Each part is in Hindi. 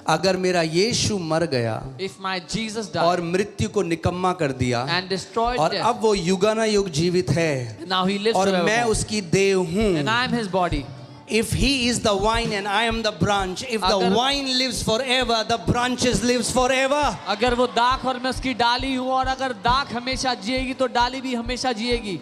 अगर मेरा यीशु मर गया if my Jesus और died मृत्यु को निकम्मा कर दिया and destroyed और death, अब वो युगानुयुग जीवित है now he lives और मैं forevermore, उसकी देह हूँ. and I am his body. If he is the vine and I am the branch, if the अगर- vine lives forever, the branches lives forever. अगर वो दाख और मैं उसकी डाली हूँ और अगर दाख हमेशा जिएगी तो डाली भी हमेशा जिएगी.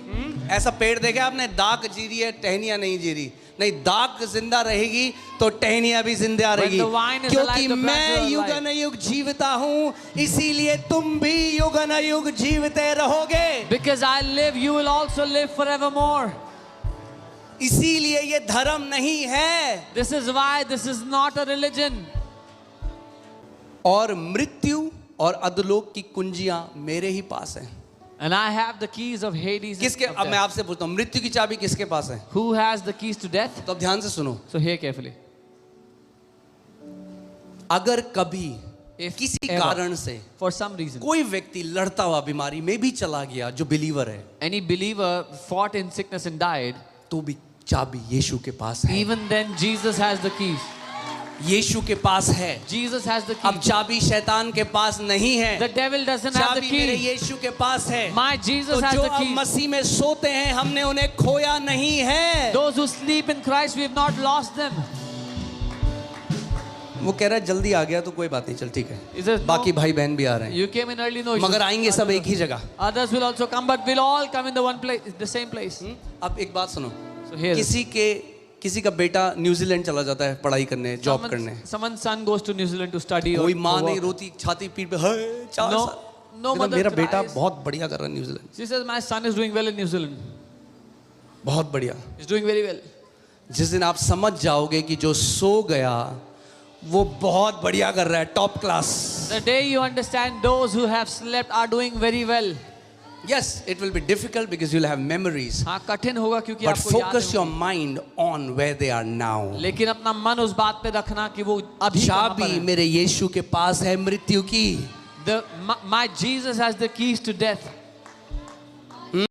ऐसा पेड़ देखा आपने, दाख जी रही है, टहनियां नहीं जी रही. नहीं, दाख जिंदा रहेगी तो टहनियां भी जिंदा रहेगी. the vine is क्योंकि alive, the branches मैं are alive. युगानुयुग जीविता हूँ, इसीलिए तुम भी युगानुयुग जीविते रहोगे. Because I live, you will also live forevermore. इसीलिए ये धर्म नहीं है. This is why this is not a religion. और मृत्यु और अधोलोक की कुंजियां मेरे ही पास हैं. And I have the keys of Hades. किसके? of अब मैं death. आपसे पूछता हूँ, मृत्यु की चाबी किसके पास है? Who has the keys to death? तो अब ध्यान से सुनो. So hear carefully. अगर कभी If किसी ever, कारण से for some reason, कोई व्यक्ति लड़ता हुआ बीमारी में भी चला गया जो बिलीवर है, any believer fought in sickness and died, तो भी चाबी यीशु के पास है. even then Jesus has the keys. यीशु के पास है. Jesus has the अब keys. चाबी शैतान के पास नहीं है. The devil doesn't have the चाबी मेरे key. यीशु के पास है. My Jesus तो has जो the अब keys. मसीह में सोते हैं, हमने उन्हें खोया नहीं है. Those who sleep in Christ, we have not lost them. वो कह रहा है जल्दी आ गया तो कोई बात नहीं, चल ठीक है. He says, बाकी no, भाई बहन भी आ रहे हैं, you came in early, no issues. मगर आएंगे सब एक ही जगह. Others will also come, but we'll all come in the one place, the same place. अब एक बात सुनो. So here, किसी का बेटा न्यूजीलैंड चला जाता है पढ़ाई करने, जॉब करने. someone's son goes to New Zealand to study. कोई or माँ for नहीं work. रोती, छाती पीठ पे, हाय 4 No, साल. no mother मेरा बेटा cries. बहुत बढ़िया कर रहा है New Zealand, She says, my son is doing well in New Zealand. बहुत बढ़िया. He's doing very well. जिस दिन आप समझ जाओगे कि जो सो गया वो बहुत बढ़िया कर रहा है, top class. The day you understand those who have slept are doing very well. Yes, it will be difficult because you'll have memories. हाँ, कठिन होगा क्योंकि But आपको याद focus है. your mind on where they are now. लेकिन अपना मन उस बात पे रखना कि वो अभी कहाँ पर चाबी है. मेरे यीशु के पास है मृत्यु की. My Jesus has the keys to death.